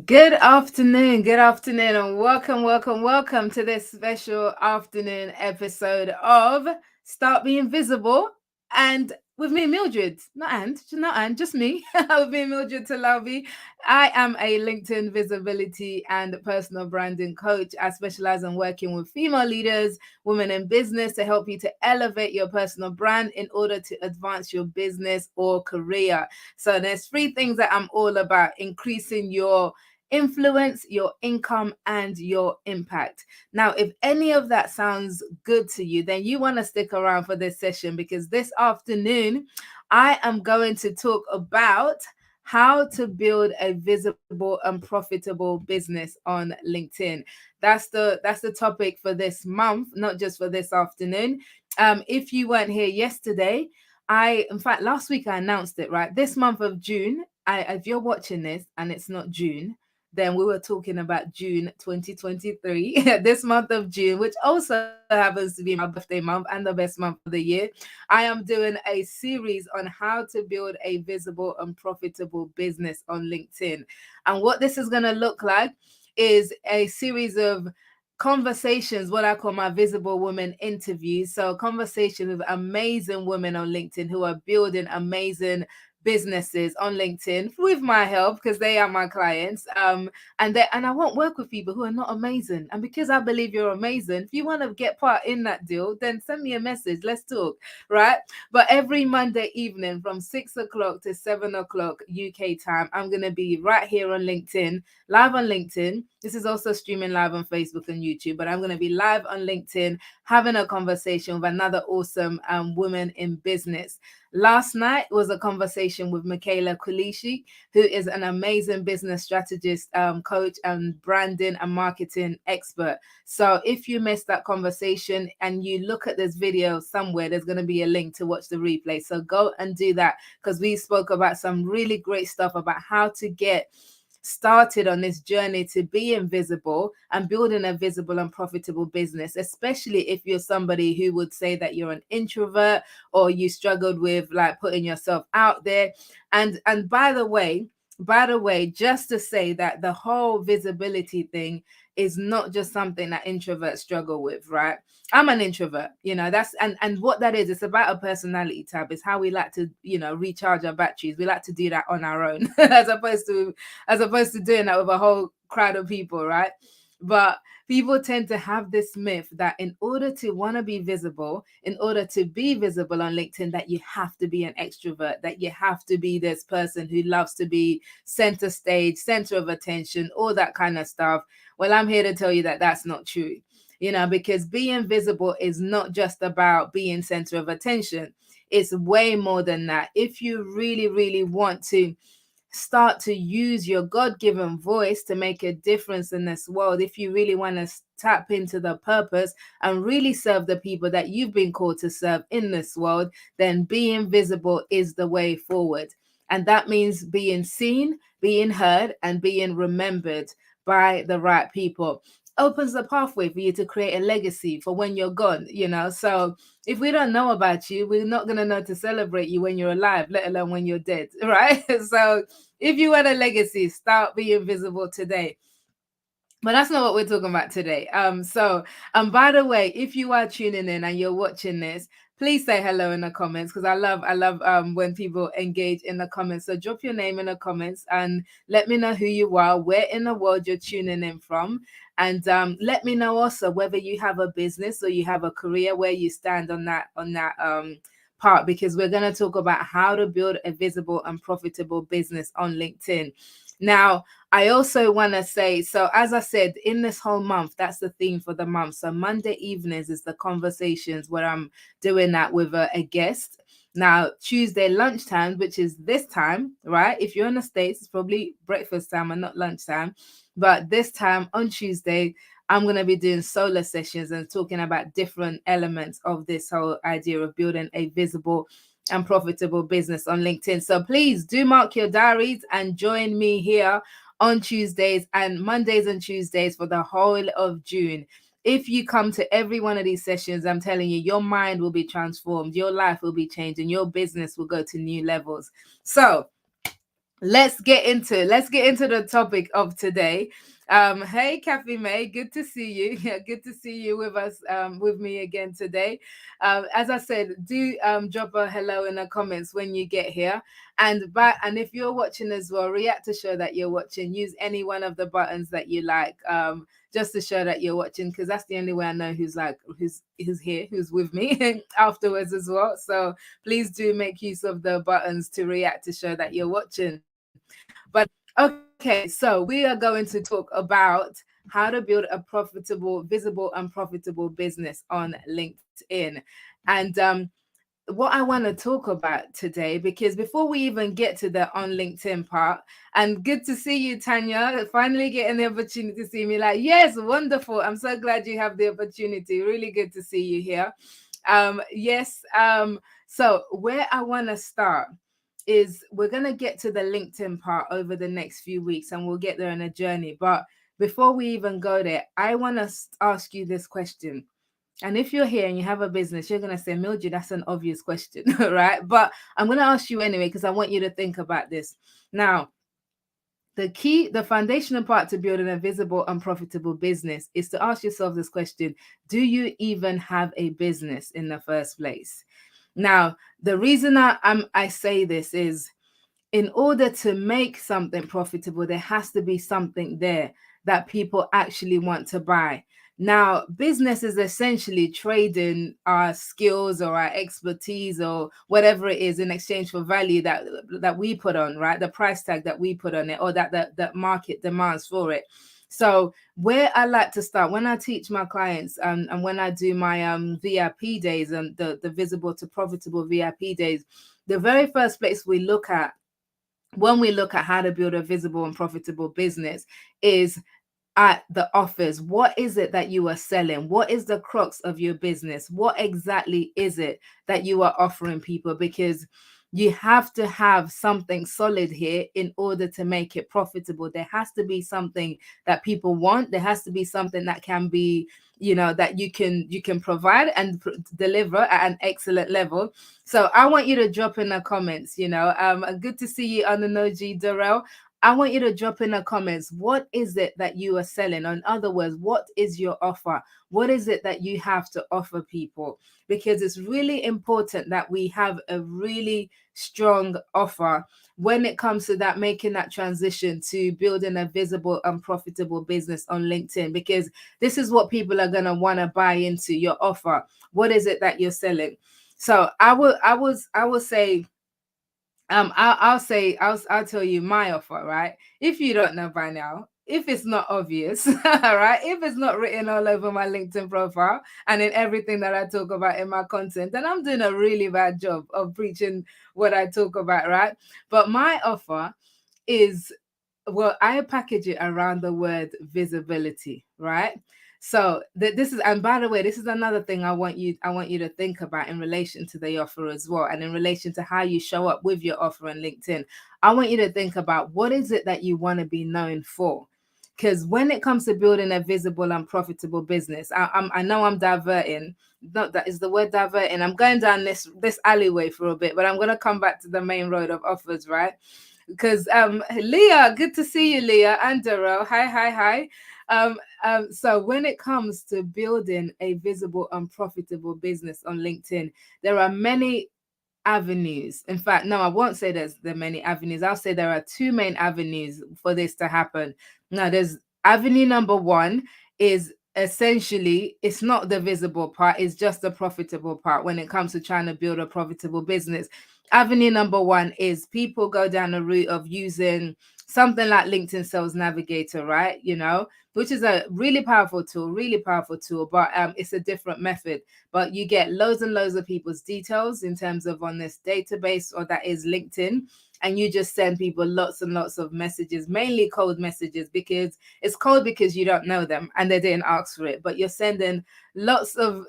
Good afternoon, and welcome to this special afternoon episode of Start Being Visible. And with me, Mildred, just me, with me, Mildred Talabi. I am a LinkedIn visibility and personal branding coach. I specialize in working with female leaders, women in business to help you to elevate your personal brand in order to advance your business or career. So there's three things that I'm all about: increasing your influence, your income, and your impact. Now, if any of that sounds good to you, then you want to stick around for this session, because this afternoon I am going to talk about how to build a visible and profitable business on LinkedIn. That's the topic for this month, not just for this afternoon. If you weren't here yesterday, in fact, last week I announced it, right? This month of June, if you're watching this and it's not June, then we were talking about June 2023, this month of June, which also happens to be my birthday month and the best month of the year. I am doing a series on how to build a visible and profitable business on LinkedIn. And what this is going to look like is a series of conversations, what I call my visible women interviews. So conversations with amazing women on LinkedIn who are building amazing businesses on LinkedIn with my help, because they are my clients. And I won't work with people who are not amazing. And because I believe you're amazing, if you want to get part in that deal, then send me a message. Let's talk, right? But every Monday evening from 6 o'clock to 7 o'clock UK time, I'm gonna be right here on LinkedIn, live on LinkedIn. This is also streaming live on Facebook and YouTube, but I'm gonna be live on LinkedIn having a conversation with another awesome woman in business. Last night was a conversation with Michela Quilici, who is an amazing business strategist, coach, and branding and marketing expert. So if you missed that conversation and you look at this video somewhere, there's going to be a link to watch the replay. So go and do that, because we spoke about some really great stuff about how to get started on this journey to be invisible and building a visible and profitable business, especially if you're somebody who would say that you're an introvert or you struggled with like putting yourself out there. And by the way, just to say that the whole visibility thing is not just something that introverts struggle with, right? I'm an introvert, and what that is, it's about a personality type. It's how we like to, recharge our batteries. We like to do that on our own, as opposed to doing that with a whole crowd of people, right? But people tend to have this myth that in order to want to be visible, in order to be visible on LinkedIn, that you have to be an extrovert, that you have to be this person who loves to be center stage, center of attention, all that kind of stuff. Well, I'm here to tell you that that's not true, because being visible is not just about being center of attention. It's way more than that. If you really, really want to start to use your God-given voice to make a difference in this world, if you really want to tap into the purpose and really serve the people that you've been called to serve in this world, then being visible is the way forward. And that means being seen, being heard, and being remembered by the right people. Opens the pathway for you to create a legacy for when you're gone, So if we don't know about you, we're not going to know to celebrate you when you're alive, let alone when you're dead, right? So if you want a legacy, start being visible today. But that's not what we're talking about today. By the way, if you are tuning in and you're watching this, please say hello in the comments, because I love when people engage in the comments. So drop your name in the comments and let me know who you are, where in the world you're tuning in from. And let me know also whether you have a business or you have a career, where you stand on that part, because we're going to talk about how to build a visible and profitable business on LinkedIn. Now, I also want to say, so as I said, in this whole month, that's the theme for the month. So Monday evenings is the conversations where I'm doing that with a guest. Now, Tuesday lunchtime, which is this time, right? If you're in the States, it's probably breakfast time and not lunchtime. But this time on Tuesday, I'm going to be doing solo sessions and talking about different elements of this whole idea of building a visible and profitable business on LinkedIn. So please do mark your diaries and join me here on Tuesdays and Mondays and Tuesdays for the whole of June. If you come to every one of these sessions, I'm telling you, your mind will be transformed, your life will be changed, and your business will go to new levels. So let's get into the topic of today. Hey Kathy May, good to see you. Yeah, good to see you with us, with me again today. As I said, do drop a hello in the comments when you get here, and if you're watching as well, react to show that you're watching. Use any one of the buttons that you like, just to show that you're watching, because that's the only way I know who's here, who's with me afterwards as well. So please do make use of the buttons to react to show that you're watching. But okay, so we are going to talk about how to build a profitable, visible, and profitable business on LinkedIn. And what I want to talk about today, because before we even get to the on LinkedIn part, and good to see you, Tanya, finally getting the opportunity to see me. Like, yes, wonderful. I'm so glad you have the opportunity. Really good to see you here. Yes. So where I want to start is we're going to get to the LinkedIn part over the next few weeks, and we'll get there in a journey. But before we even go there, I want to ask you this question. And if you're here and you have a business, you're going to say, Mildred, that's an obvious question, right? But I'm going to ask you anyway, because I want you to think about this. Now, the foundational part to building a visible and profitable business is to ask yourself this question: do you even have a business in the first place? Now, the reason I say this is, in order to make something profitable, there has to be something there that people actually want to buy. Now, business is essentially trading our skills or our expertise or whatever it is in exchange for value that we put on, right? The price tag that we put on it, or that market demands for it. So where I like to start when I teach my clients, and when I do my VIP days and the visible to profitable VIP days, the very first place we look at when we look at how to build a visible and profitable business is at the offers. What is it that you are selling? What is the crux of your business? What exactly is it that you are offering people? Because you have to have something solid here in order to make it profitable. There has to be something that people want. There has to be something that can be, that you can provide and deliver at an excellent level. So I want you to drop in the comments. Good to see you, Ananoji Darrell. I want you to drop in the comments. What is it that you are selling? In other words, what is your offer? What is it that you have to offer people? Because it's really important that we have a really strong offer when it comes to that, making that transition to building a visible and profitable business on LinkedIn, because this is what people are going to want to buy into: your offer. What is it that you're selling? So I will say, I'll tell you my offer, right? If you don't know by now, if it's not obvious, right? If it's not written all over my LinkedIn profile and in everything that I talk about in my content, then I'm doing a really bad job of preaching what I talk about, right? But my offer is, well, I package it around the word visibility, right? So this is, and by the way, this is another thing I want you to think about in relation to the offer as well, and in relation to how you show up with your offer on LinkedIn. I want you to think about, what is it that you want to be known for? Because when it comes to building a visible and profitable business, I know I'm diverting. Not that is the word diverting. I'm going down this alleyway for a bit, but I'm going to come back to the main road of offers, right? Because Leah, good to see you, Leah, and Darrell. Hi. So when it comes to building a visible and profitable business on LinkedIn, there are many avenues. In fact, no, I won't say there are many avenues. I'll say there are two main avenues for this to happen. Now, there's avenue number one is essentially, it's not the visible part, it's just the profitable part when it comes to trying to build a profitable business. Avenue number one is people go down the route of using something like LinkedIn Sales Navigator, right? Which is a really powerful tool, but it's a different method. But you get loads and loads of people's details in terms of on this database, or that is LinkedIn, and you just send people lots and lots of messages, mainly cold messages, because it's cold because you don't know them and they didn't ask for it. But you're sending lots of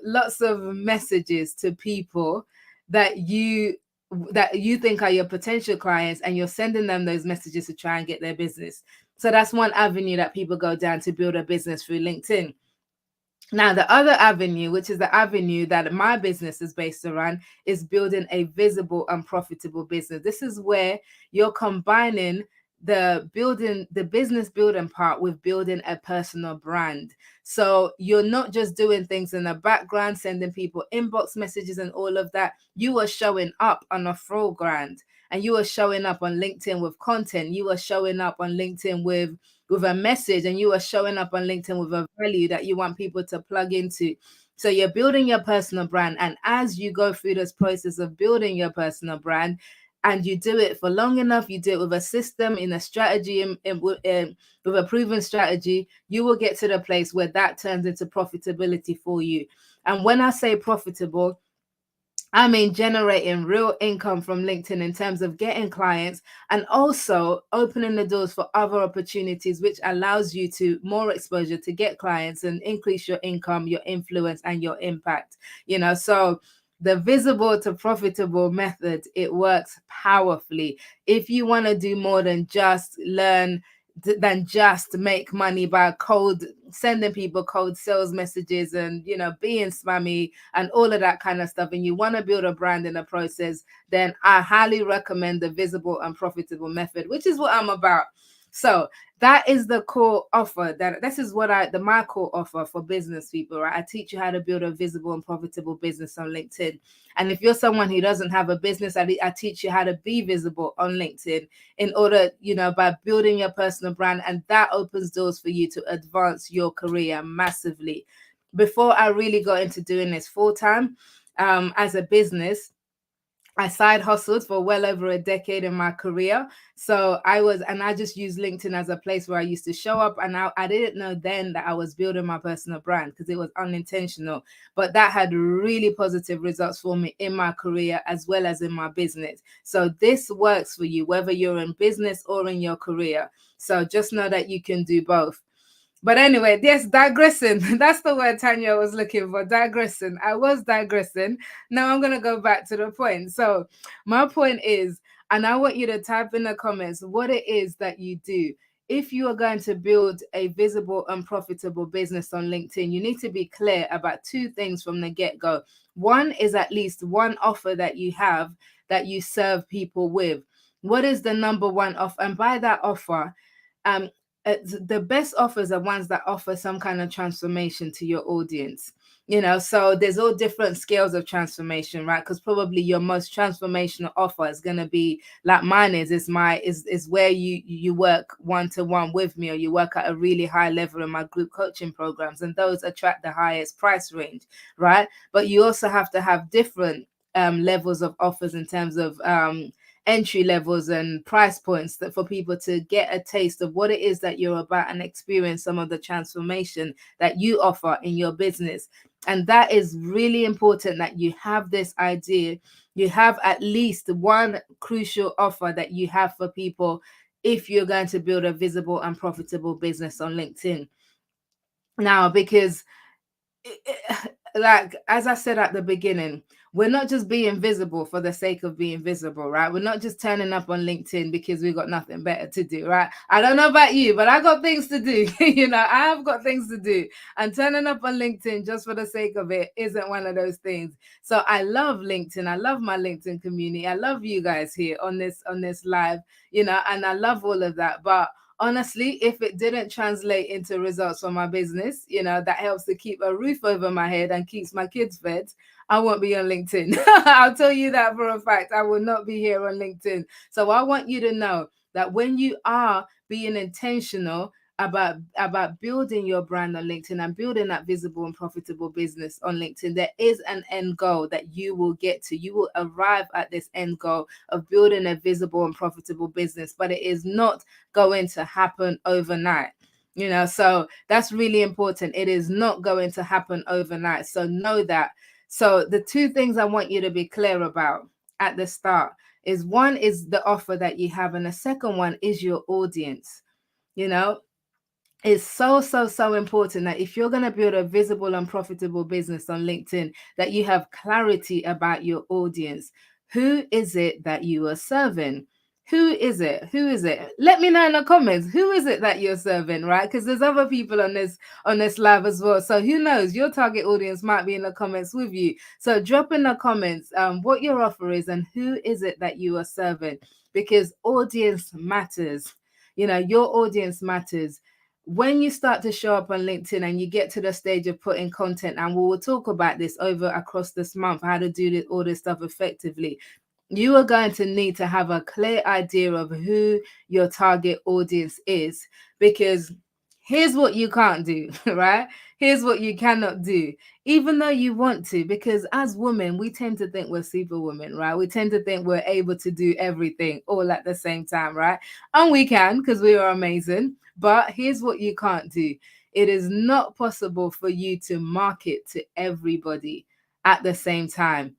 messages to people that you think are your potential clients, and you're sending them those messages to try and get their business. So that's one avenue that people go down to build a business through LinkedIn. Now, the other avenue, which is the avenue that my business is based around, is building a visible and profitable business. This is where you're combining the business building part with building a personal brand. So you're not just doing things in the background, sending people inbox messages and all of that. You are showing up on a foreground, and you are showing up on LinkedIn with content. You are showing up on LinkedIn with a message, and you are showing up on LinkedIn with a value that you want people to plug into. So you're building your personal brand. And as you go through this process of building your personal brand, and you do it for long enough, you do it with a system, in a strategy, with a proven strategy, you will get to the place where that turns into profitability for you. And when I say profitable, I mean, generating real income from LinkedIn in terms of getting clients, and also opening the doors for other opportunities, which allows you to more exposure to get clients and increase your income, your influence, and your impact. So the visible to profitable method, it works powerfully. If you want to do more than just make money by sending people cold sales messages and being spammy and all of that kind of stuff, and you want to build a brand in the process, then I highly recommend the visible and profitable method, which is what I'm about. So that is the core offer. This is what my core offer for business people, right? I teach you how to build a visible and profitable business on LinkedIn. And if you're someone who doesn't have a business, I teach you how to be visible on LinkedIn in order, by building your personal brand. And that opens doors for you to advance your career massively. Before I really got into doing this full time, as a business, I side hustled for well over a decade in my career. So I just used LinkedIn as a place where I used to show up. And I didn't know then that I was building my personal brand, because it was unintentional. But that had really positive results for me in my career as well as in my business. So this works for you, whether you're in business or in your career. So just know that you can do both. But anyway, yes, digressing. That's the word Tanya was looking for. Digressing. I was digressing. Now I'm going to go back to the point. So my point is, and I want you to type in the comments what it is that you do. If you are going to build a visible and profitable business on LinkedIn, you need to be clear about two things from the get-go. One is at least one offer that you have that you serve people with. What is the number one offer? And by that offer, um, the best offers are ones that offer some kind of transformation to your audience. So there's all different scales of transformation, right? Because probably your most transformational offer is going to be like mine is where you work one-to-one with me, or you work at a really high level in my group coaching programs, and those attract the highest price range, right? But you also have to have different levels of offers in terms of entry levels and price points, that for people to get a taste of what it is that you're about and experience some of the transformation that you offer in your business. And that is really important, that you have this idea. You have at least one crucial offer that you have for people if you're going to build a visible and profitable business on LinkedIn. Now, because like as I said at the beginning, we're not just being visible for the sake of being visible, right? We're not just turning up on LinkedIn because we've got nothing better to do, right? I don't know about you, but I got things to do. I have got things to do, and turning up on LinkedIn just for the sake of it isn't one of those things. So I love LinkedIn. I love my LinkedIn community. I love you guys here on this live, and I love all of that. But honestly, if it didn't translate into results for my business, that helps to keep a roof over my head and keeps my kids fed, I won't be on LinkedIn. I'll tell you that for a fact. I will not be here on LinkedIn. So I want you to know that when you are being intentional about building your brand on LinkedIn and building that visible and profitable business on LinkedIn, there is an end goal that you will get to. You will arrive at this end goal of building a visible and profitable business, but it is not going to happen overnight. So that's really important. It is not going to happen overnight. So know that. So the two things I want you to be clear about at the start is, one is the offer that you have, and the second one is your audience. It's so important that if you're going to build a visible and profitable business on LinkedIn, that you have clarity about your audience. Who is it that you are serving? Who is it? Who is it? Let me know in the comments. Who is it that you're serving, right? Because there's other people on this live as well. So who knows? Your target audience might be in the comments with you. So drop in the comments what your offer is and who is it that you are serving, because audience matters. You know, your audience matters. When you start to show up on LinkedIn and you get to the stage of putting content, and we will talk about this over across this month, how to do all this stuff effectively, you are going to need to have a clear idea of who your target audience is, because here's what you can't do, right? Here's what you cannot do, even though you want to, because as women, we tend to think we're superwomen, right? We tend to think we're able to do everything all at the same time, right? And we can, because we are amazing. But here's what you can't do. It is not possible for you to market to everybody at the same time,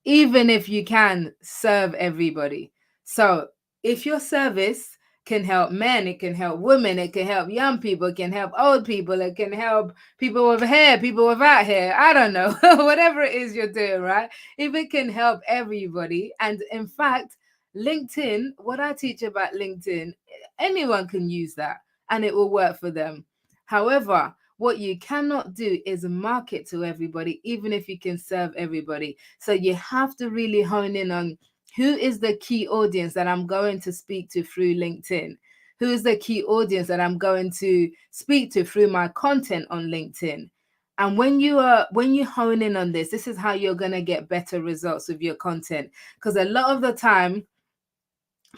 even if you can serve everybody. So if your service can help men, it can help women, it can help young people, it can help old people, it can help people with hair, people without hair, I don't know, whatever it is you're doing, right? If it can help everybody, and in fact, LinkedIn, what I teach about LinkedIn, anyone can use that and it will work for them. However, what you cannot do is market to everybody, even if you can serve everybody. So you have to really hone in on who is the key audience that I'm going to speak to through LinkedIn. Who is the key audience that I'm going to speak to through my content on LinkedIn? And when you hone in on this is how you're going to get better results with your content. Because a lot of the time,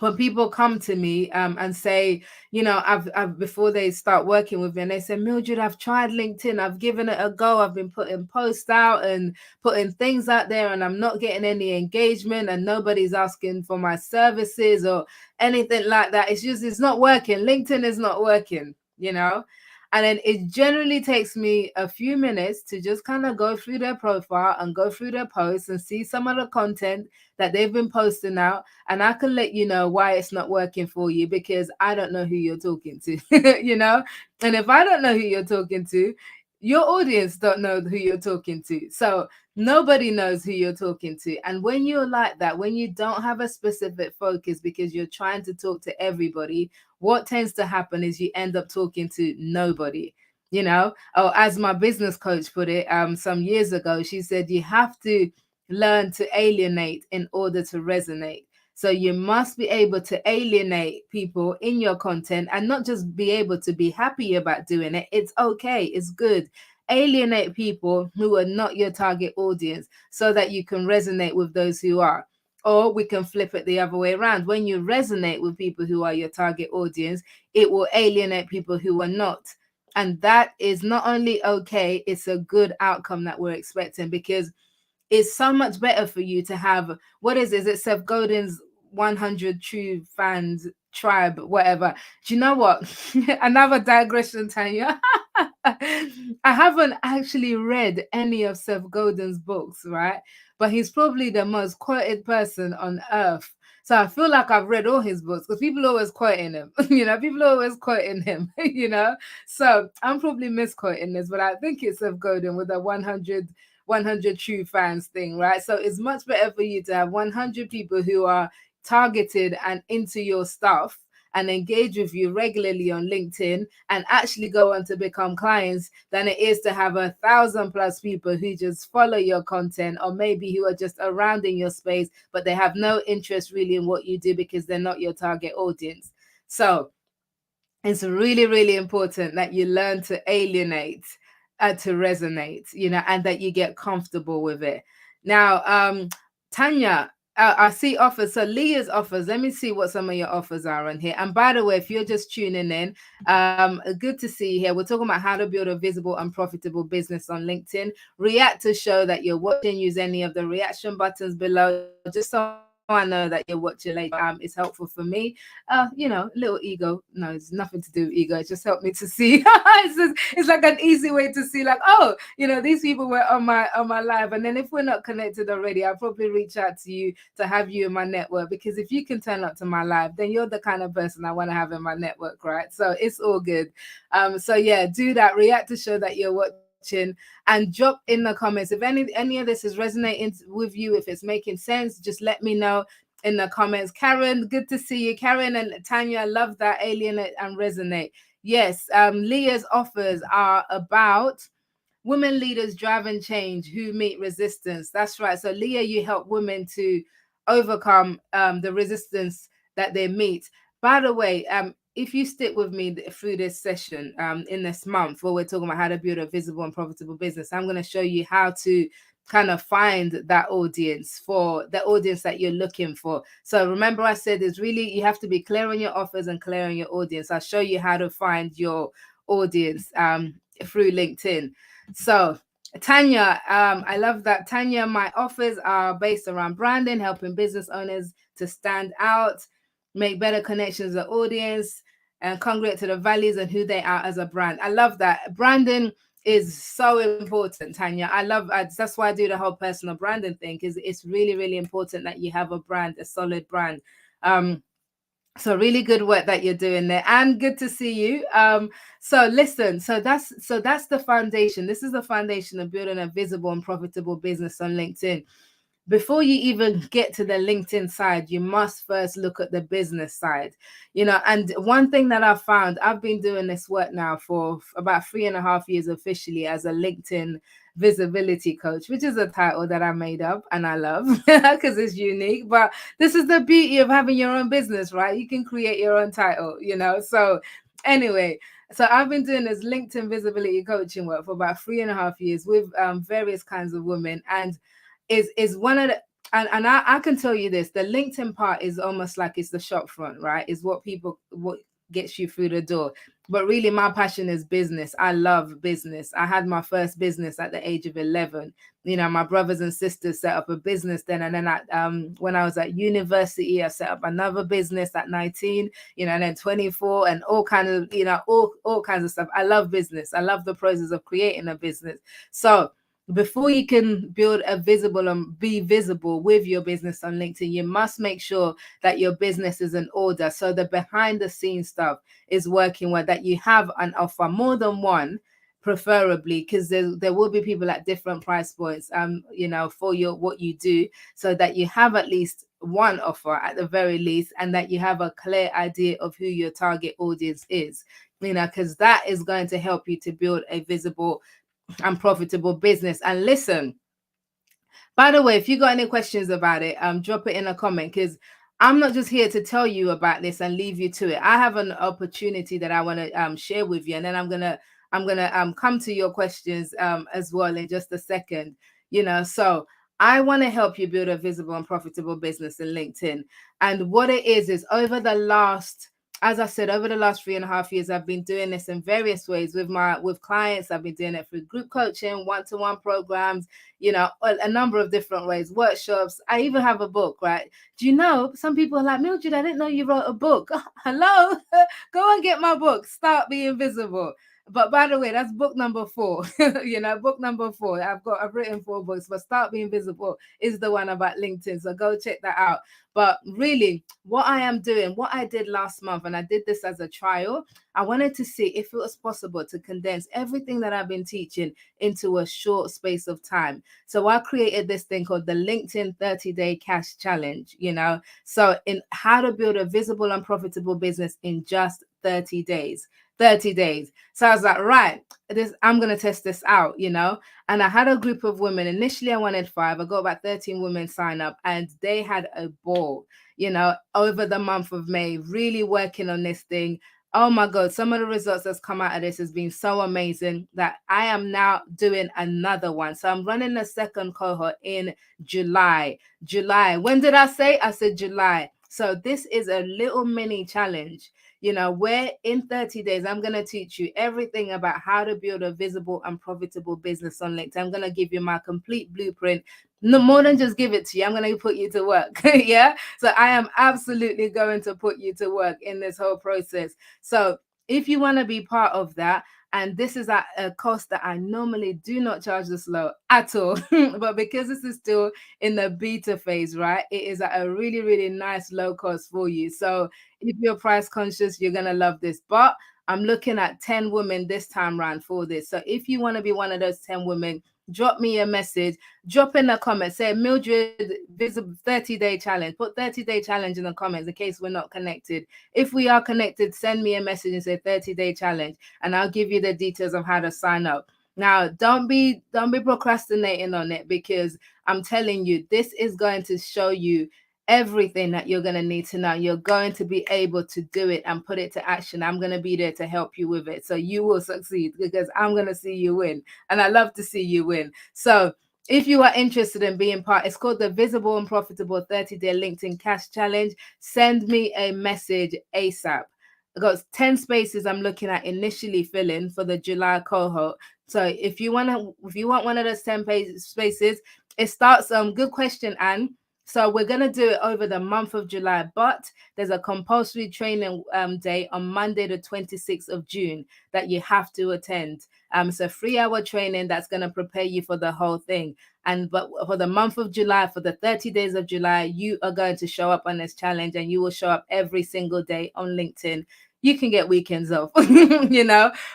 when people come to me and say, you know, I've before they start working with me, and they say, Mildred, I've tried LinkedIn, I've given it a go, I've been putting posts out and putting things out there, and I'm not getting any engagement, and nobody's asking for my services or anything like that. It's not working. LinkedIn is not working, you know. And then it generally takes me a few minutes to just kind of go through their profile and go through their posts and see some of the content that they've been posting out. And I can let you know why it's not working for you, because I don't know who you're talking to, you know? And if I don't know who you're talking to, your audience don't know who you're talking to. So nobody knows who you're talking to. And when you're like that, when you don't have a specific focus because you're trying to talk to everybody, what tends to happen is you end up talking to nobody. You know, oh, as my business coach put it some years ago, she said you have to learn to alienate in order to resonate. So you must be able to alienate people in your content, and not just be able to be happy about doing it. It's okay, it's good. Alienate people who are not your target audience so that you can resonate with those who are. Or we can flip it the other way around. When you resonate with people who are your target audience, it will alienate people who are not. And that is not only okay, it's a good outcome that we're expecting, because it's so much better for you to have, what is it, Seth Godin's 100 true fans tribe, whatever. Do you know what? Another digression, Tanya. I haven't actually read any of Seth Godin's books, right? But he's probably the most quoted person on earth. So I feel like I've read all his books, because people are always quoting him. You know, people are always quoting him, you know. So I'm probably misquoting this, but I think it's Seth Godin with the 100 true fans thing, right? So it's much better for you to have 100 people who are targeted and into your stuff and engage with you regularly on LinkedIn and actually go on to become clients, than it is to have 1,000+ people who just follow your content, or maybe who are just around in your space, but they have no interest really in what you do because they're not your target audience. So it's really, really important that you learn to alienate, to resonate, you know, and that you get comfortable with it. Now, Tanya, I see offers. So Leah's offers. Let me see what some of your offers are on here. And by the way, if you're just tuning in, good to see you here. We're talking about how to build a visible and profitable business on LinkedIn. React to show that you're watching. Use any of the reaction buttons below, just so I know that you're watching later. It's helpful for me. You know, little ego. No, it's nothing to do with ego. It just helped me to see. It's like an easy way to see, like, oh, you know, these people were on my live. And then if we're not connected already, I'll probably reach out to you to have you in my network, because if you can turn up to my live, then you're the kind of person I want to have in my network, right? So it's all good. So yeah, do that. React to show that you're watching, and drop in the comments if any of this is resonating with you. If it's making sense, just let me know. in the comments. Karen, good to see you. Karen and Tanya, I love that. Alienate and resonate. Yes, Leah's offers are about women leaders driving change who meet resistance. That's right. So Leah, you help women to overcome the resistance that they meet. By the way, if you stick with me through this session in this month where we're talking about how to build a visible and profitable business, I'm going to show you how to kind of find that audience, for the audience that you're looking for. So remember, I said it's really, you have to be clear on your offers and clear on your audience. I'll show you how to find your audience through LinkedIn. So Tanya, I love that. Tanya, my offers are based around branding, helping business owners to stand out, make better connections with the audience, and congruent to the values and who they are as a brand. I love that. Branding is so important, Tanya. I love that's why I do the whole personal branding thing, because it's really, really important that you have a brand, a solid brand. So really good work that you're doing there, and good to see you. So listen, so that's the foundation. This is the foundation of building a visible and profitable business on LinkedIn. Before you even get to the LinkedIn side, you must first look at the business side, and one thing that I've found, I've been doing this work now for about 3.5 years officially as a LinkedIn visibility coach, which is a title that I made up and I love because it's unique. But this is the beauty of having your own business, right? You can create your own title, So anyway, so I've been doing this LinkedIn visibility coaching work for about 3.5 years with various kinds of women, and is one of the, and I can tell you this, the LinkedIn part is almost like it's the shop front, right? Is what gets you through the door. But really, my passion is business. I love business. I had my first business at the age of 11. My brothers and sisters set up a business then. And then when I was at university, I set up another business at 19, and then 24, and all kinds of, all kinds of stuff. I love business. I love the process of creating a business. So before you can build a visible and be visible with your business on LinkedIn, you must make sure that your business is in order. So the behind the scenes stuff is working well, that you have an offer, more than one, preferably, because there will be people at different price points, for what you do, so that you have at least one offer at the very least, and that you have a clear idea of who your target audience is, because that is going to help you to build a visible and profitable business. And listen, by the way, if you got any questions about it, drop it in a comment, because I'm not just here to tell you about this and leave you to it. I have an opportunity that I want to share with you, and then I'm gonna come to your questions as well in just a second. So I want to help you build a visible and profitable business in LinkedIn. And what it is over the last, as I said, over the last 3.5 years, I've been doing this in various ways with clients. I've been doing it through group coaching, one-to-one programs, a number of different ways, workshops. I even have a book, right? Do you know, some people are like, Mildred, I didn't know you wrote a book. Hello, go and get my book, Start Being Visible. But by the way, that's book number 4. Book number 4. I've written 4 books, but Start Being Visible is the one about LinkedIn. So go check that out. But really, what I am doing, what I did last month, and I did this as a trial, I wanted to see if it was possible to condense everything that I've been teaching into a short space of time. So I created this thing called the LinkedIn 30-day cash challenge, So in how to build a visible and profitable business in just 30 days. 30 days. So I was like, right, I'm going to test this out, and I had a group of women. Initially, I wanted 5. I got about 13 women sign up, and they had a ball, over the month of May, really working on this thing. Oh my God, some of the results that's come out of this has been so amazing that I am now doing another one. So I'm running the second cohort in July. When did I say? I said July. So this is a little mini challenge, where in 30 days, I'm going to teach you everything about how to build a visible and profitable business on LinkedIn. I'm going to give you my complete blueprint. No more than just give it to you. I'm going to put you to work. Yeah. So I am absolutely going to put you to work in this whole process. So if you want to be part of that, and this is at a cost that I normally do not charge this low at all, but because this is still in the beta phase, right, it is at a really, really nice low cost for you. So if you're price conscious, you're going to love this. But I'm looking at 10 women this time around for this. So if you want to be one of those 10 women, drop me a message, drop in a comment, say Mildred visible 30-day challenge. Put 30-day challenge in the comments in case we're not connected. If we are connected, send me a message and say 30-day challenge, and I'll give you the details of how to sign up. Now, don't be procrastinating on it, because I'm telling you, this is going to show you everything that you're going to need to know. You're going to be able to do it and put it to action. I'm going to be there to help you with it. So you will succeed, because I'm going to see you win. And I love to see you win. So if you are interested in being part, it's called the Visible and Profitable 30-Day LinkedIn Cash Challenge. Send me a message ASAP. I've got 10 spaces I'm looking at initially filling for the July cohort. So if you want one of those 10 spaces, it starts good question, Anne. So we're going to do it over the month of July, but there's a compulsory training day on Monday, the 26th of June, that you have to attend. It's a 3-hour training that's going to prepare you for the whole thing. But for the month of July, for the 30 days of July, you are going to show up on this challenge, and you will show up every single day on LinkedIn. You can get weekends off,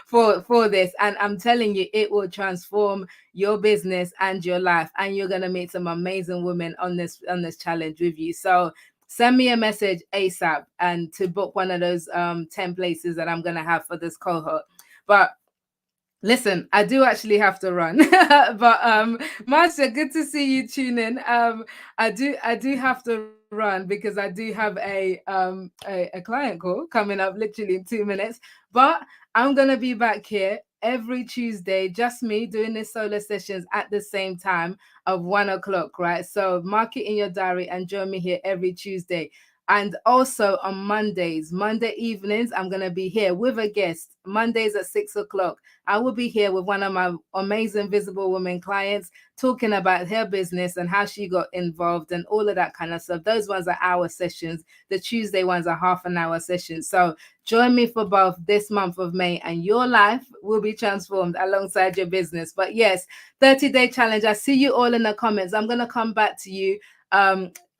for this. And I'm telling you, it will transform your business and your life, and you're going to meet some amazing women on this challenge with you. So send me a message ASAP and to book one of those 10 places that I'm going to have for this cohort. But listen, I do actually have to run. But Marsha, good to see you tune in. I do have to run, because I do have a client call coming up literally in 2 minutes. But I'm gonna be back here every Tuesday, just me doing the solo sessions at the same time of 1 o'clock, right? So mark it in your diary and join me here every Tuesday. And also on Monday evenings, I'm going to be here with a guest. Mondays at 6 o'clock. I will be here with one of my amazing Visible Women clients, talking about her business and how she got involved and all of that kind of stuff. Those ones are hour sessions. The Tuesday ones are half an hour sessions. So join me for both this month of May, and your life will be transformed alongside your business. But yes, 30-day challenge. I see you all in the comments. I'm going to come back to you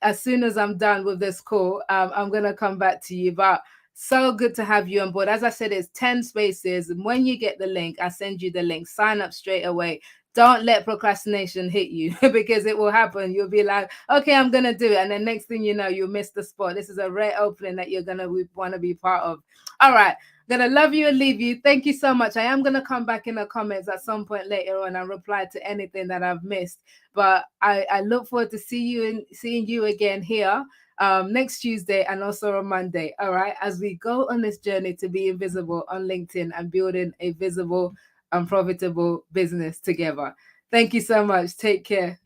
as soon as I'm done with this call. I'm going to come back to you. But so good to have you on board. As I said, it's 10 spaces. And when you get the link, I send you the link. Sign up straight away. Don't let procrastination hit you, because it will happen. You'll be like, okay, I'm going to do it. And then next thing you know, you'll miss the spot. This is a rare opening that you're going to want to be part of. All right. Gonna love you and leave you. Thank you so much. I am gonna come back in the comments at some point later on and reply to anything that I've missed. But I look forward to seeing you again here next Tuesday, and also on Monday. All right, as we go on this journey to be invisible on LinkedIn and building a visible and profitable business together. Thank you so much. Take care.